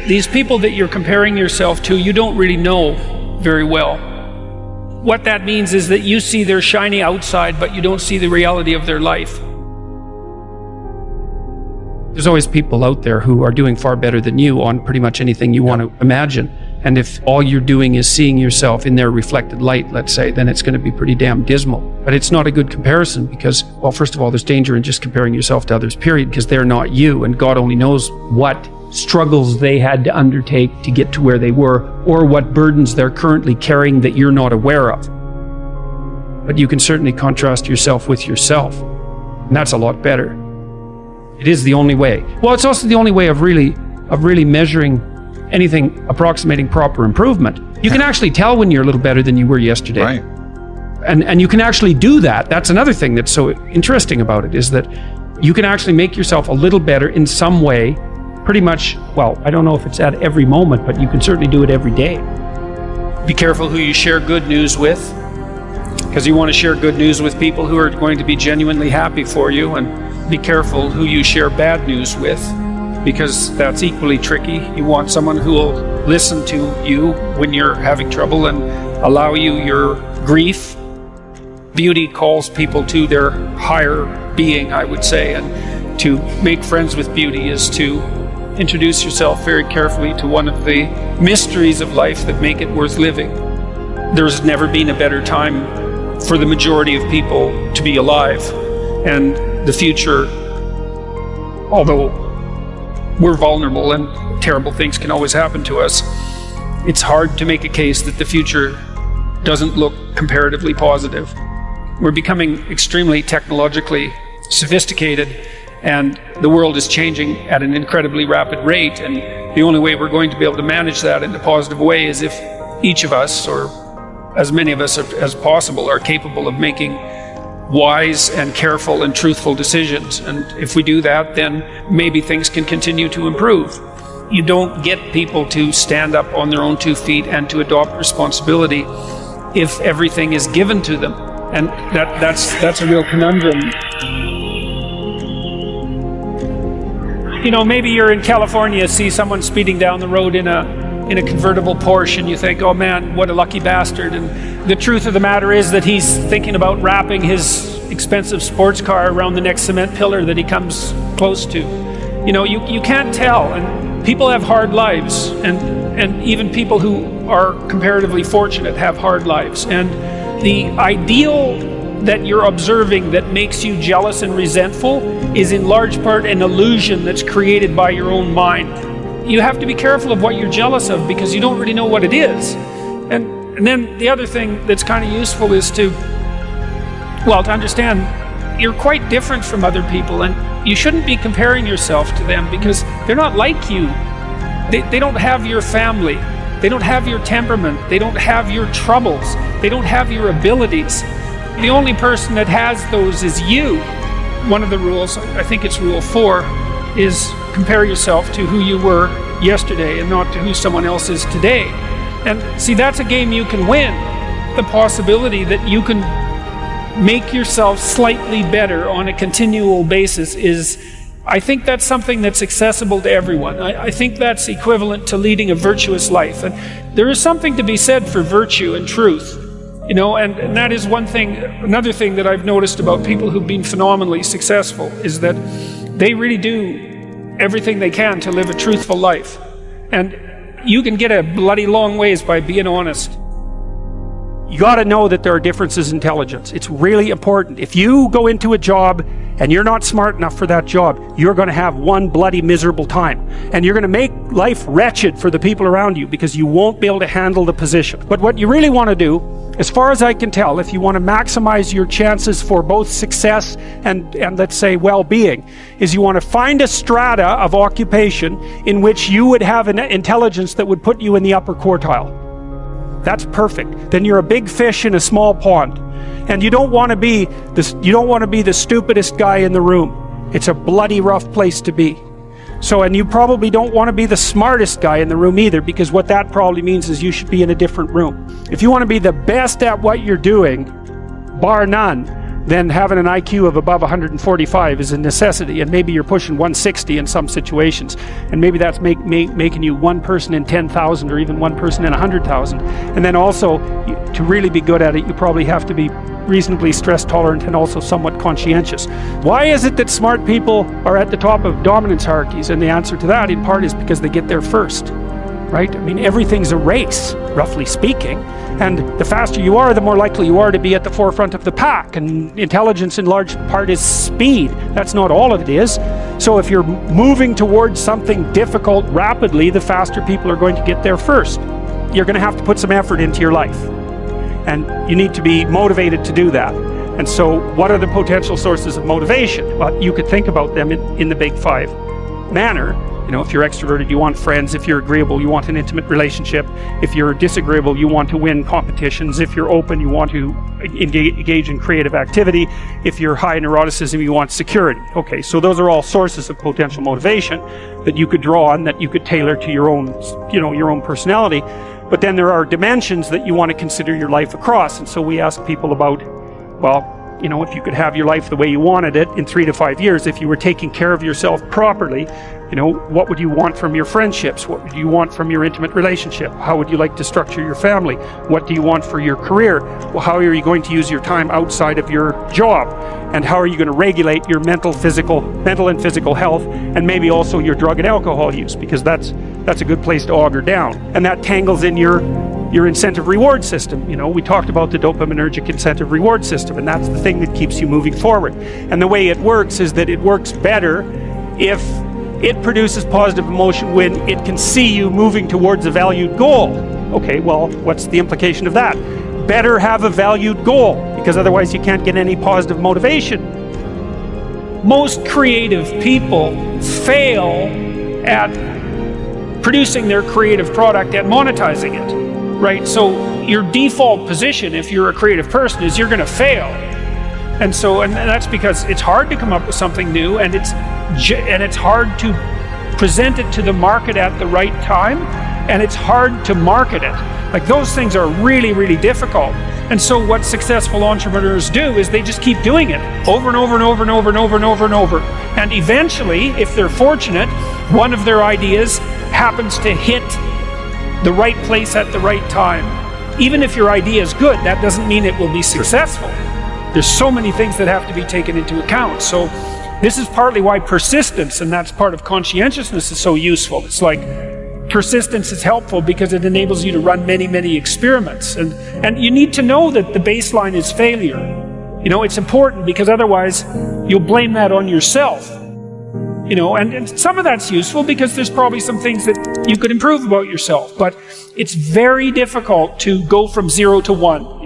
These people that you're comparing yourself to, you don't really know very well. What that means is that you see their shiny outside, but you don't see the reality of their life. There's always people out there who are doing far better than you on pretty much anything you want to imagine. And if all you're doing is seeing yourself in their reflected light, let's say, then it's going to be pretty damn dismal. But it's not a good comparison because, well, first of all, there's danger in just comparing yourself to others, period, because they're not you, and God only knows what struggles they had to undertake to get to where they were, or what burdens they're currently carrying that you're not aware of. But you can certainly contrast yourself with yourself, and that's a lot better. It is the only way. Well, it's also the only way of really measuring anything approximating proper improvement. You can actually tell when you're a little better than you were yesterday. Right. And you can actually do that. That's another thing that's so interesting about it, is that you can actually make yourself a little better in some way, pretty much, well, I don't know if it's at every moment, but you can certainly do it every day. Be careful who you share good news with, because you want to share good news with people who are going to be genuinely happy for you, and be careful who you share bad news with, because that's equally tricky. You want someone who will listen to you when you're having trouble and allow you your grief. Beauty calls people to their higher being, I would say, and to make friends with beauty is to introduce yourself very carefully to one of the mysteries of life that make it worth living. There's never been a better time for the majority of people to be alive, and the future, although we're vulnerable and terrible things can always happen to us, it's hard to make a case that the future doesn't look comparatively positive. We're becoming extremely technologically sophisticated, and the world is changing at an incredibly rapid rate, and the only way we're going to be able to manage that in a positive way is if each of us, or as many of us as possible, are capable of making wise and careful and truthful decisions. And if we do that, then maybe things can continue to improve. You don't get people to stand up on their own 2 feet and to adopt responsibility if everything is given to them. And that's a real conundrum. You know, maybe you're in California, see someone speeding down the road in a convertible Porsche, and you think, oh man, what a lucky bastard. And the truth of the matter is that he's thinking about wrapping his expensive sports car around the next cement pillar that he comes close to. You know, you can't tell, and people have hard lives, and even people who are comparatively fortunate have hard lives. And the ideal that you're observing that makes you jealous and resentful is in large part an illusion that's created by your own mind. You have to be careful of what you're jealous of, because you don't really know what it is. And then the other thing that's kind of useful is to understand you're quite different from other people, and you shouldn't be comparing yourself to them because they're not like you. They don't have your family. They don't have your temperament. They don't have your troubles. They don't have your abilities. The only person that has those is you. One of the rules, I think it's rule 4, is compare yourself to who you were yesterday and not to who someone else is today. And see, that's a game you can win. The possibility that you can make yourself slightly better on a continual basis is, I think that's something that's accessible to everyone. I think that's equivalent to leading a virtuous life. And there is something to be said for virtue and truth. You know, and that is one thing. Another thing that I've noticed about people who've been phenomenally successful is that they really do everything they can to live a truthful life. And you can get a bloody long ways by being honest. You got to know that there are differences in intelligence. It's really important. If you go into a job and you're not smart enough for that job, you're going to have one bloody miserable time. And you're going to make life wretched for the people around you because you won't be able to handle the position. But what you really want to do, as far as I can tell, if you want to maximize your chances for both success and let's say well-being, is you want to find a strata of occupation in which you would have an intelligence that would put you in the upper quartile. That's perfect. Then you're a big fish in a small pond. And you don't want to be the stupidest guy in the room. It's a bloody rough place to be. So, and you probably don't want to be the smartest guy in the room either, because what that probably means is you should be in a different room. If you want to be the best at what you're doing, bar none, then having an IQ of above 145 is a necessity, and maybe you're pushing 160 in some situations, and maybe that's making you one person in 10,000 or even one person in 100,000. And then also, to really be good at it, you probably have to be reasonably stress tolerant and also somewhat conscientious. Why is it that smart people are at the top of dominance hierarchies? And the answer to that, in part, is because they get there first, right? I mean, everything's a race, roughly speaking, and the faster you are, the more likely you are to be at the forefront of the pack. And intelligence, in large part, is speed. That's not all of it is. So if you're moving towards something difficult rapidly, the faster people are going to get there first. You're going to have to put some effort into your life, and you need to be motivated to do that. And so what are the potential sources of motivation? Well, you could think about them in the big five manner. You know, if you're extroverted, you want friends. If you're agreeable, you want an intimate relationship. If you're disagreeable, you want to win competitions. If you're open, you want to engage in creative activity. If you're high neuroticism, you want security. Okay, so those are all sources of potential motivation that you could draw on, that you could tailor to your own, your own personality. But then there are dimensions that you want to consider your life across. And so we ask people about, well, if you could have your life the way you wanted it in 3 to 5 years, if you were taking care of yourself properly, what would you want from your friendships? What would you want from your intimate relationship? How would you like to structure your family? What do you want for your career? Well, how are you going to use your time outside of your job? And how are you going to regulate your mental and physical health, and maybe also your drug and alcohol use, because that's a good place to auger down. And that tangles in your incentive reward system. We talked about the dopaminergic incentive reward system, and that's the thing that keeps you moving forward. And the way it works is that it works better if it produces positive emotion when it can see you moving towards a valued goal. Okay, well, what's the implication of that? Better have a valued goal, because otherwise you can't get any positive motivation. Most creative people fail at producing their creative product and monetizing it, right? So your default position, if you're a creative person, is you're going to fail. And that's because it's hard to come up with something new, and it's hard to present it to the market at the right time, and it's hard to market it. Like, those things are really, really difficult. And so what successful entrepreneurs do is they just keep doing it over and over and over and over and over and over and over. And eventually, if they're fortunate, one of their ideas happens to hit the right place at the right time. Even if your idea is good, that doesn't mean it will be successful. There's so many things that have to be taken into account. So this is partly why persistence, and that's part of conscientiousness, is so useful. It's like, persistence is helpful because it enables you to run many, many experiments. And you need to know that the baseline is failure. It's important, because otherwise you'll blame that on yourself. And some of that's useful because there's probably some things that you could improve about yourself. But it's very difficult to go from 0 to 1.